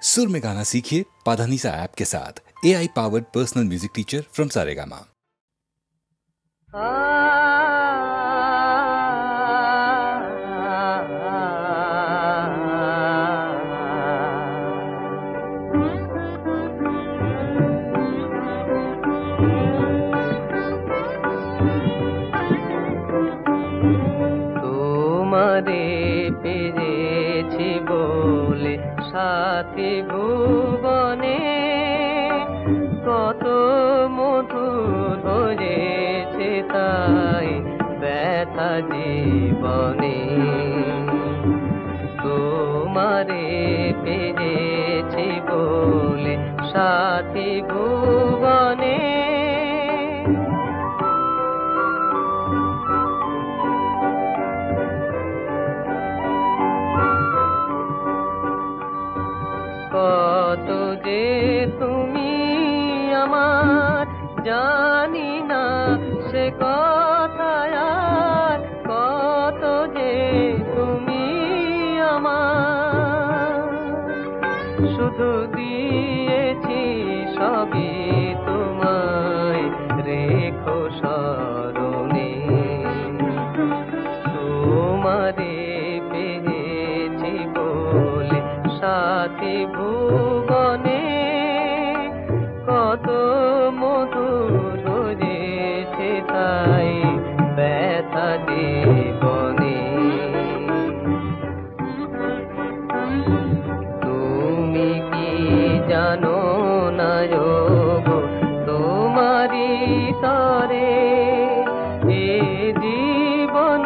सुर में गाना सीखिए पाधानीसा ऐप के साथ। AI powered personal music teacher from Saregama. সাথী ভুবনে কত মধুর হয়েছে তাই ব্যথা জীবনে তোমারে পেয়েছি বলে সাথী ভুবনে কত যে তুমি আমার জানি না সে কথা আর কত যে তুমি আমার শুধু দিয়েছি সবই তোমায় রেখো স্মরণে তোমারে পেয়েছি বলে সাথী ভুবনে কত মধুর হয়েছে তাই ব্যথা জীবনে তুমি কি জানো না গো তোমারি তরে এ জীবন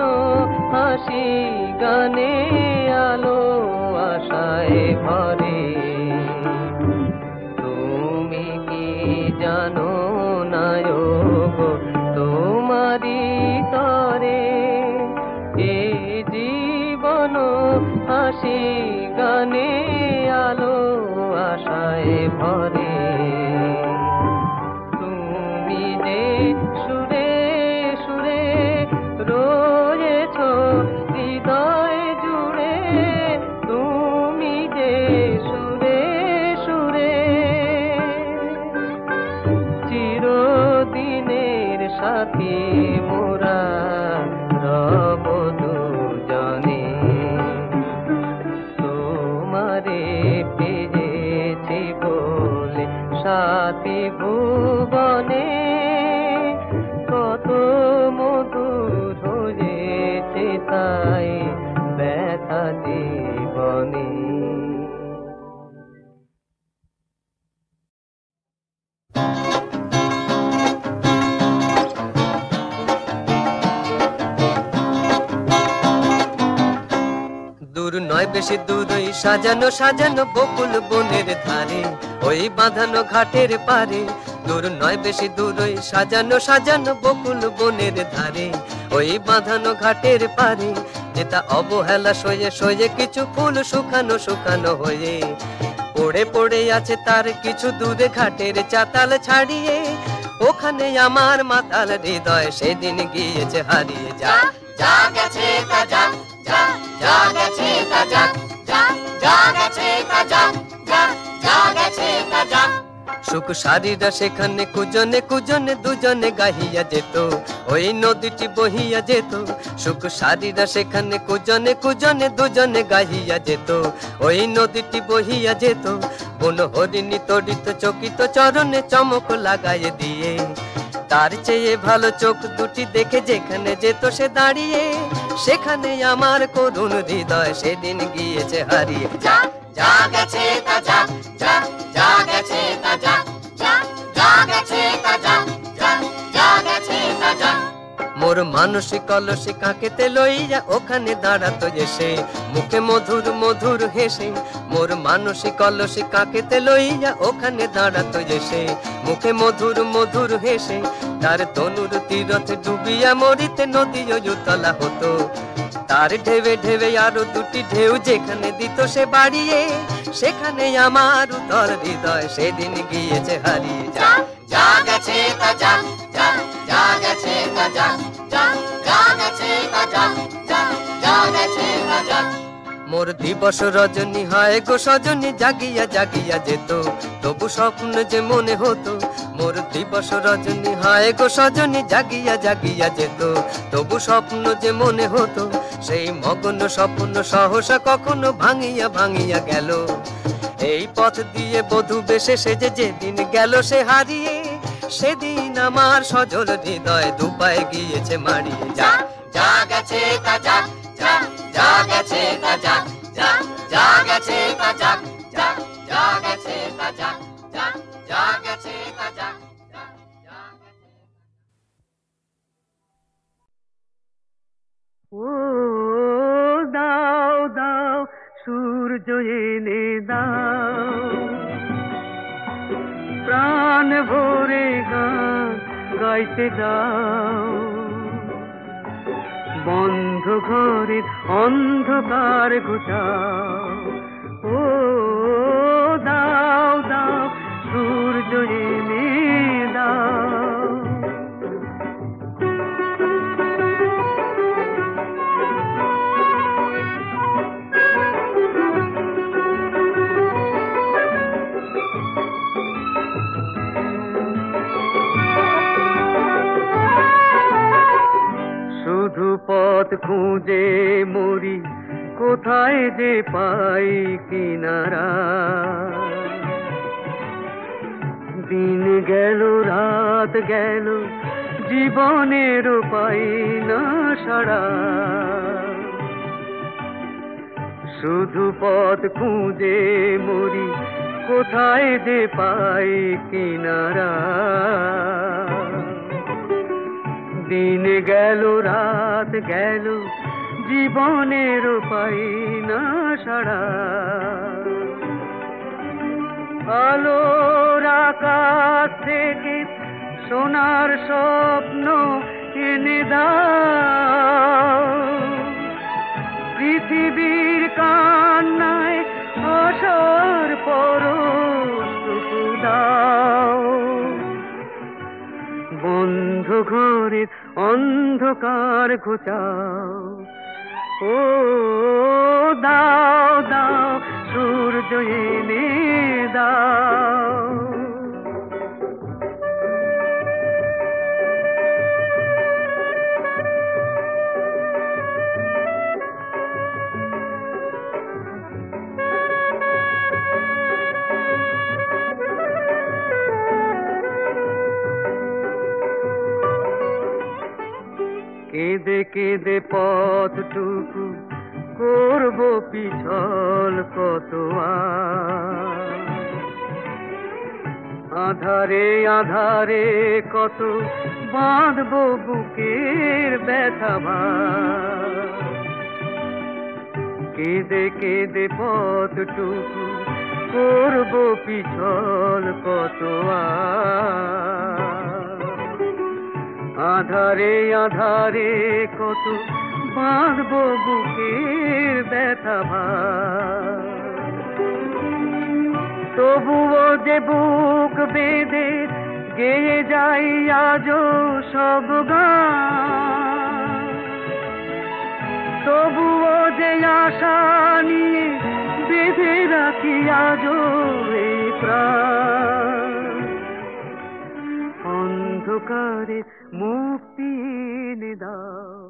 হাসি গানে আলো আশায় ভরে তুমি কি জানো না গো তোমারি তরে এ জীবন হাসি গানে আলো আশায় ভরে তুমি যে সুরে সুরে রয়েছ হৃদয় জুড়ে তুমি যে সুরে সুরে চিরদিনের সাথী মোরা রব দুজনে তোমারে পেয়েছি বলে সাথী ভুবনে কত মধুর হয়েছে তাই ব্যথা জীবনে দূর নয় বেশি দূর ওই সাজানো সাজানো বকুল বনের ধারে ওই বাঁধানো ঘাটের পারে দূর নয় বেশি দূর ওই সাজানো সাজানো বকুল বনের ধারে ওই বাঁধানো ঘাটের পারে যেটা অবহেলা সয়ে সয়ে কিছু ফুল শুকানো শুকানো হয়ে পড়ে পড়ে আছে তার কিছু দূরে ঘাটের চাতাল ছাড়িয়ে ওখানে আমার মাতাল হৃদয় সেদিন গিয়েছে হারিয়ে যা যা গেছে তা যা যা যা গেছে তা যা যা যা গেছে তা যা যা যা গেছে তা যা সুখ সারিরা সেখানে কুজনে কুজনে দুজনে গাহিয়া যেত ওই নদীটি বহিয়া যেত সুখ সারিরা সেখানে কুজনে কুজনে দুজনে গাহিয়া যেত ওই নদীটি বহিয়া যেত বন হরিণী তড়িত চকিত চরণে চমক লাগাইয়ে দিয়ে তার চেয়ে ভালো চোখ দুটি দেখে যেখানে যেত সে দাঁড়িয়ে সেখানে আমার করুণ হৃদয় সেদিন গিয়েছে হারিয়ে যা যা গেছে তা যা যা যা গেছে তা যা যা যা গেছে তা যা যা যা গেছে তা যা মোর মানসিক কলসি কাকেতে লইয়া ওখানে দাঁড়াতো এসে মুখে মধুর মধুর হেসে মোর মানসিক কলসি কাকেতে লইয়া ওখানে দাঁড়াতো এসে মুখে মধুর মধুর হেসে তার তনুর তীরথ ডুবিয়া মরিতে নদী উতলা হতো তার ঢেবে ঢেবে আরো দুটি ঢেউ যেখানে দিত সে বাড়িয়ে সেখানে আমার উতর হৃদয় সেদিন গিয়েছে হারিয়ে যা যা গেছে তা যা যা যা গেছে তা যা যা যা গেছে তা যা যা যা গেছে তা যা মোর দিবস রজনী হয় গো সজনী জাগিয়া জাগিয়া যেত, তবু স্বপ্ন যে মনে হতো। মোর দিবস রজনী হয় গো সজনী জাগিয়া জাগিয়া যেত, তবু স্বপ্ন যে মনে হতো। সেই মগ্ন স্বপ্ন সহসা কখনো ভাঙিয়া ভাঙিয়া গেল। এই পথ দিয়ে বধূ বেশে সেজে যেদিন গেল সে হারিয়ে, সেদিন আমার সজল হৃদয় দুপায়ে গিয়েছে মারিয়ে। যা যা গেছে তা যাক, যা যা গেছে তা যাক, যা যা গেছে তা যাক, যা যা গেছে তা যাক, যা যা গেছে তা যাক। ও দাও দাও সূর্য এনে দাও, প্রাণ ভরে গান গাইতে দাও। বন্ধ ঘরের অন্ধকার ঘুচাও, ও দাও দাও সূর্য এনে দাও। শুধু পথ খুঁজে মরি, কোথায় যে পাই কিনারা। দিন গেল রাত গেল, জীবনের পাই না সারা। শুধু পথ খুঁজে মরি, কোথায় যে পাই কিনারা। দিন গেল রাত গেল, জীবনের পাই না সারা। আলোর আকাশ থেকে সোনার স্বপ্ন এনে দাও, পৃথিবীর কান্নায় আশার পরশটুকু দাও। বন্ধ ঘরের অন্ধকার ঘুচাও, ও দাও দাও সূর্য এনে দাও। কেঁদে কেঁদে পথটুকু করব পিছল কত। আধারে আধারে কত বাঁধব বুকের ব্যথা ভার। কেঁদে কেঁদে পথটুকু করব পিছল কত। আধারে আধারে কত বাঁধব বুকের ব্যথা ভার। তবুও যে বুক বেঁধে গেয়ে যাই আজও সব গান। তবুও যে আশা নিয়ে বেঁধে রাখি আজও এই প্রাণ। অন্ধকারে মুক্তি এনে দাও।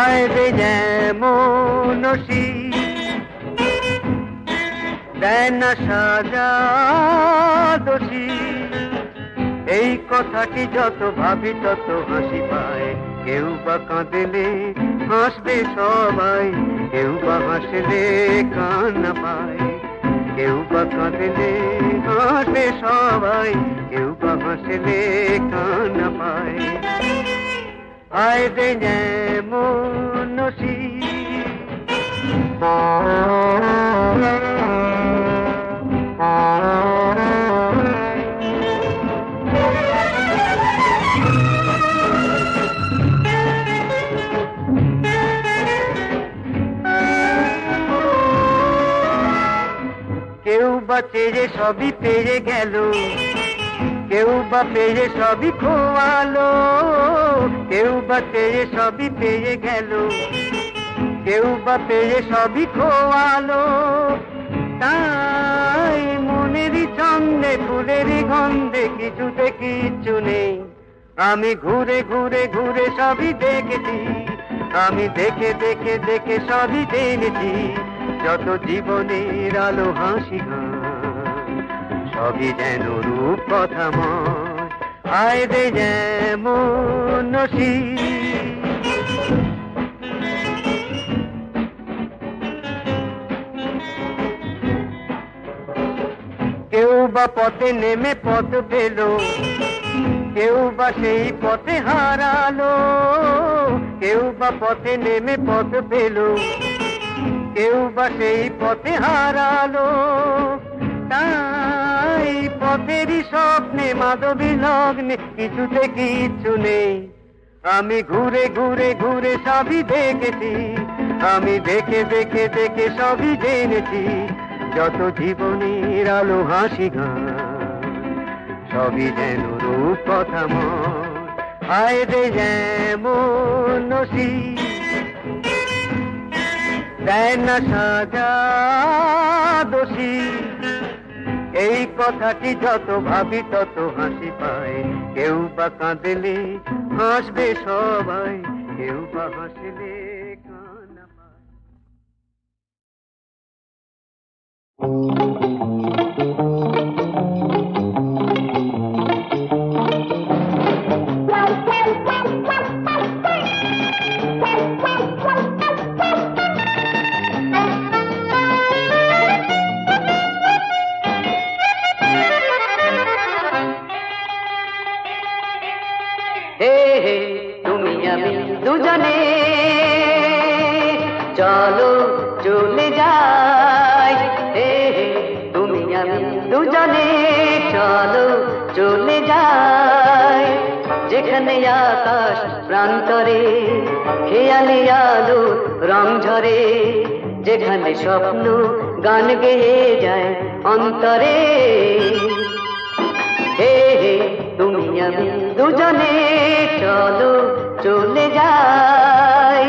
আয়রে যেমন দেয় না সাজা দোষী। এই কথাটি যত ভাবি তত হাসি পায়। কেউ বা কাঁদলে হাসবে সবাই, কেউ বা হাসলে কান্না পায়। কেউ বা কাঁদলে হাসবে সবাই, কেউ বা হাসলে কান্না পায়। আয় রে মনসি কেউ বা চেয়ে সবই পেয়ে গেল, কেউ বা পেয়ে সবই খোয়ালো, কেউ বা চেয়ে সবই পেয়ে গেল, কেউ বা পেয়ে সবই খোয়ালো। তাই মনেরই ছন্দে ফুলেরই গন্ধে কিছুতে কিচ্ছু নেই। আমি ঘুরে ঘুরে ঘুরে সবই দেখেছি, আমি দেখে দেখে দেখে সবই জেনেছি। যত জীবনের আলো হাসি গান সবই যেন রূপ কথাময়। আয় রে মনসি কেউ বা পথে নেমে পথ পেল, কেউ বা সেই পথে হারালো, কেউ বা পথে নেমে পথ পেল, কেউ বা সেই পথে হারালো। তাই পথেরই স্বপ্নে মাধবী লগ্নে কিছুতে কিচ্ছু নেই। আমি ঘুরে ঘুরে ঘুরে সবই দেখেছি, আমি দেখে দেখে দেখে সবই জেনেছি। যত জীবনের আলো হাসি গান সবই যেন রূপ কথাময়। আয় রে মনসি দেয় না সাজা দোষী, এই কথাটি যত ভাবি তত হাসি পায়। কেউ বা কাঁদলে হাসবে সবাই, কেউ বা হাসলে কান্না পায়। তুমি আমি দুজনে চলো চলে যাই, তুমি আমি দুজনে চলো চলে যাই। যেখানে আকাশ প্রান্তরে খেয়ালি আলো রং ঝরে, যেখানে স্বপ্ন গান গেয়ে যায় অন্তরে। তুমি আমি দুজনে চলো চলে যাই।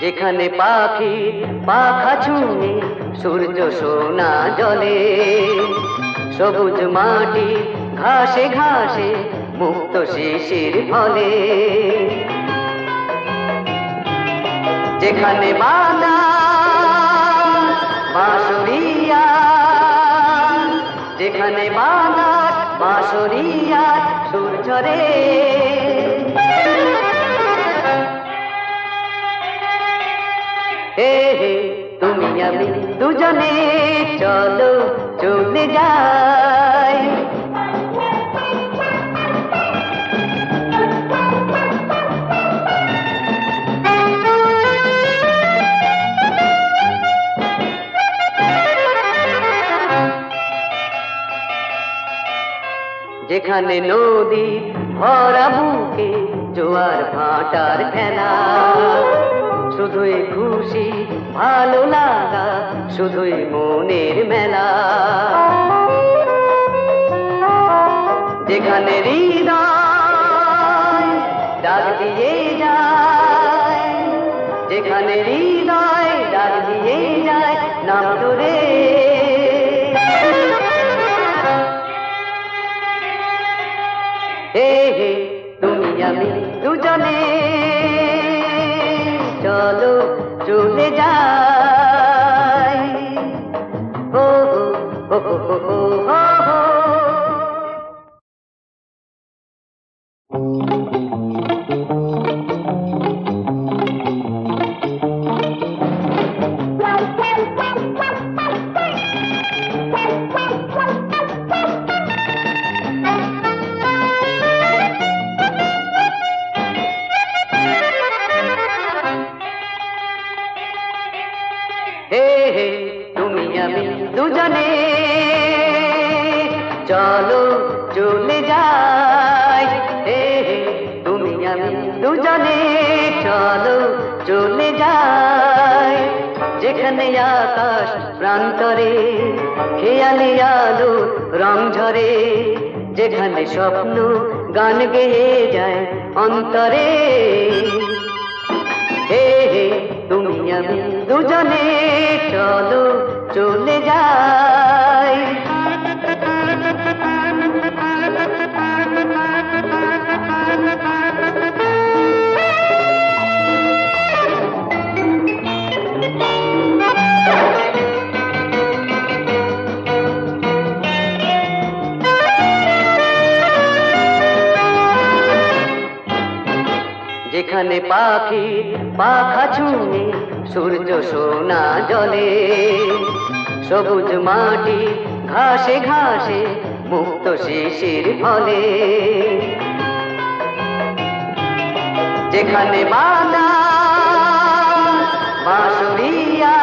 যেখানে পাখি পাখা ছুঁয়ে সূর্য সোনা জলে, সবুজ মাটি ঘাসে ঘাসে মুক্ত শিশির ফলে, যেখানে বাতাস বাঁশরিয়া, যেখানে বাতাস বাঁশরিয়া সুর ঝরে। তুমি আমি দুজনে চলো চলে যাই। যেখানে নদী ভরা বুকে জোয়ার ভাটার খেলা, শুধুই খুশি ভালো লাগা, শুধুই মনের মেলা। যেখানে হৃদয় ডাক দিয়ে যায়, যেখানে হৃদয় ডাক দিয়ে যায় নাম ধরে। তুমি আমি দুজনে চলো চলে যাই। ও দুজনে চলো চলে যাই যেখানে আকাশ প্রান্তরে খেয়ালি আলো রং ঝরে যেখানে স্বপ্ন গান গেয়ে যায় অন্তরে হে হে তুমি আমি দুজনে চলো চলে যাই যেখানে পাখি পাখা ছুঁয়ে সূর্য সোনা জলে সবুজ মাটি ঘাসে ঘাসে মুক্ত শিশির ফলে যেখানে বাদা বাঁশরিয়া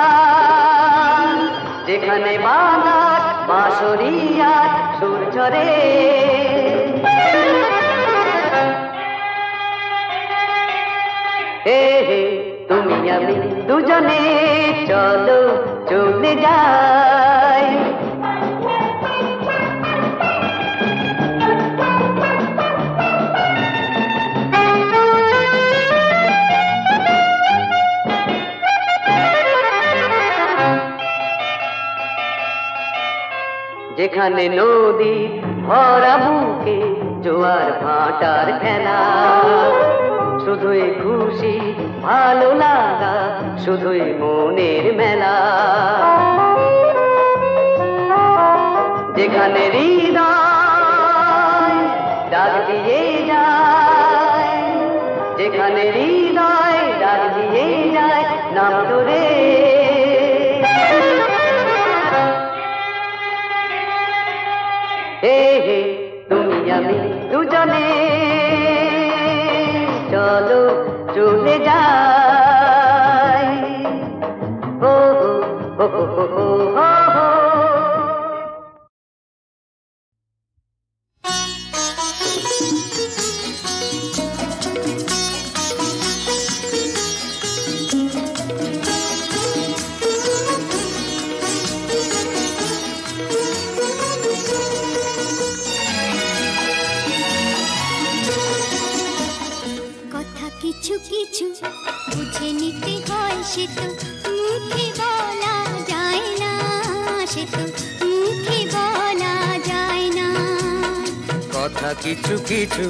যেখানে বাদা বাঁশরিয়া সুর ঝরে হে হে তুমি আমি দুজনে চলো চলে যাই যেখানে নদী ভরা বুকে জোয়ার ভাটার খেলা শুধুই খুশি ভালো লাগা শুধুই মনের মেলা যেখানে হৃদয় ডাক দিয়ে যায় যেখানে হৃদয় ডাক দিয়ে যায় নাম ধরে হে হে তুমি আমি দুজনে চলো চলে যাই হো হো হো হো হো হো কিছু কিছু বুঝে নিতে হয় সে তো মুখে বলা যায় না সে তো মুখে বলা যায় না কথা কিছু কিছু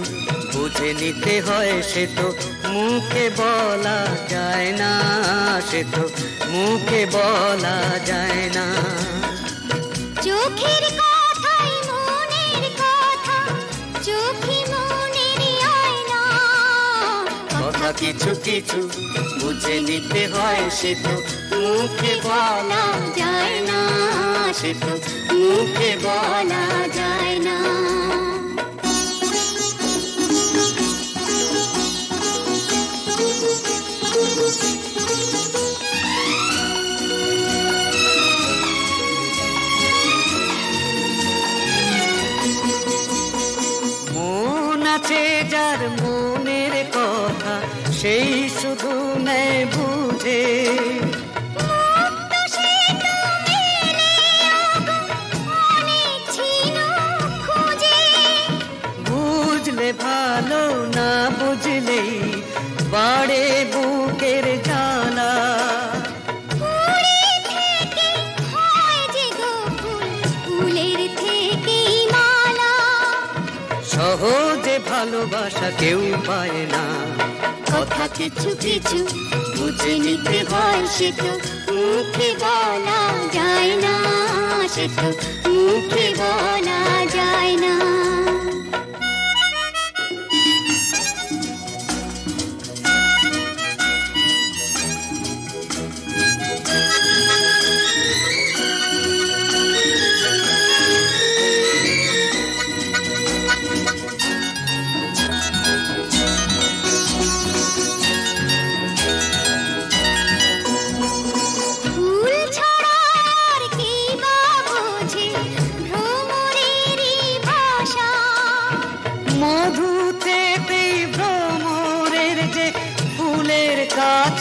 বুঝে নিতে হয় সে তো মুখে বলা যায় না সে তো মুখে বলা যায় না চোখের কথাই মনের কথা চোখে মনের আয়না কথা কিছু কিছু বুঝে নিতে হয় সে তো মুখে বলা যায় না সে তো মুখে বলা যায় না মন আছে যার মনের কথা সেই শুধু নেয় বুঝে বুঝলে ভালো না বুঝলেই বাড়ে বুকের জ্বালা সহজে ভালোবাসা কেউ পায় না কথা কিছু কিছু বুঝে নিতে হয় সে তো মুখে বলা যায় না সে তো মুখে বলা যায় না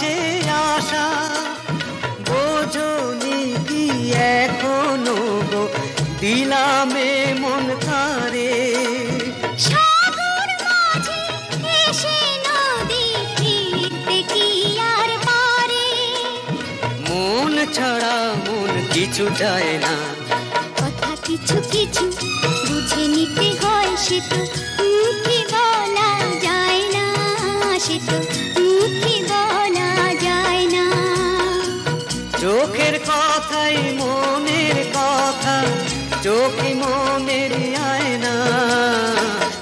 আছে আশা, বোঝনি কি এখনো গো দিলামে মন তারে। সাগর মাঝে এসে নদী ফিরতে কি আর পারে? মন ছাড়া মন কিছু চায় না, কথা কিছু কিছু বুঝে নিতে হয়, সে তো মুখে বলা যায় না, সে তো মুখে বলা যায় না। চোখের কথাই মনের কথা, চোখে মনের আয়না।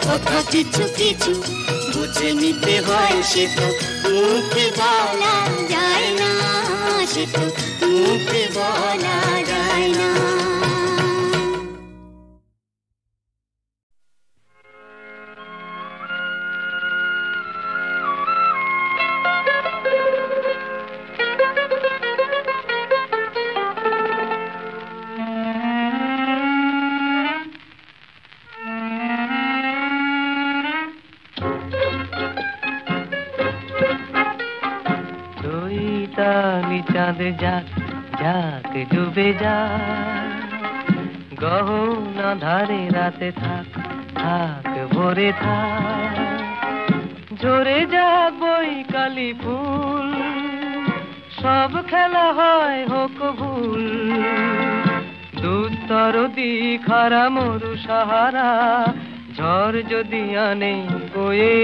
কথা কিছু কিছু বুঝে নিতে হয়, সে তো মুখে বলা যায় না, সে তো মুখে বলা যায় না। চৈতালি চাঁদ যাক যাক ডুবে যায়, গহনা ধারে রাতে থাক থাক ভরে থাক, ঝরে যাক বৈকালি ফুল, সব খেলা হয় হোক ভুল। দুস্তর দিখারা মরু সাহারা, ঝড় যদি আনে বয়ে,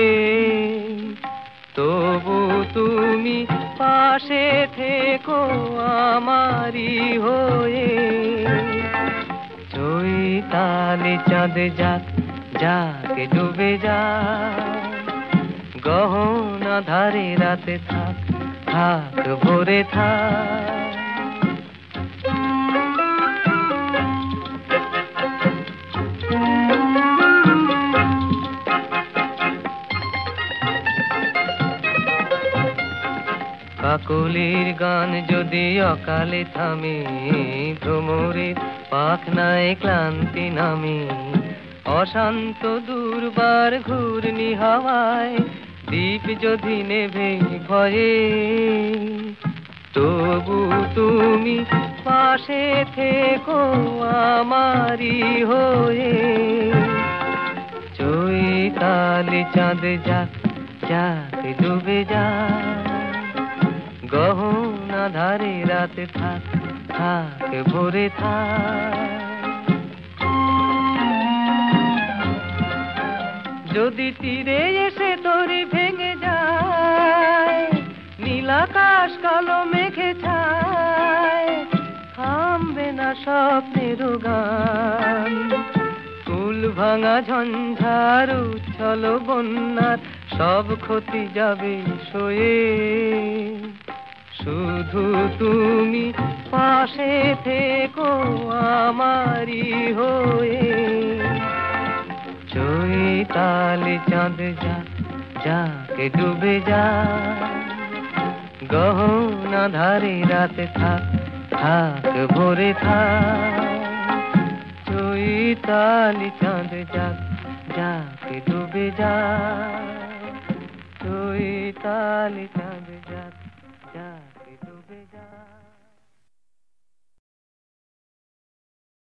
তবু তুমি পাশে থেকো আমারি হয়ে। চৈতালি চাঁদ যাক যাক ডুবে যায়, গহনা ধারে রাতে থাক থাক ভরে থাক। কাকলির গান যদি অকালে থামে, ভ্রমরের পাখনায় ক্লান্তি নামে, অশান্ত দুর্বার ঘূর্ণি হাওয়ায় দীপ যদি নেভে ভয়ে, তবু তুমি পাশে থেকো আমারি হয়ে। চৈতালি চাঁদ যাক যাক ডুবে যায়, গহনা ধারে রাতে থাক থাক ভরে থাক। যদি তীরে এসে দড়ি ভেঙে যায়, নীলাকাশ কালো মেঘে ছায়, থামবে না স্বপ্নের গান। কুল ভাঙা ঝঞ্ঝার উচ্ছল বন্যার সব ক্ষতি যাবে সয়ে, শুধু তুমি পাশে থেকো আমারি হয়ে। চৈতালি চাঁদ যাক যাক ডুবে যায়, গহনা ধারে রাতে থাক থাক ভরে থাক। চৈতালি চাঁদ যাক যাক ডুবে যায়, চৈতালি চাঁদ যাক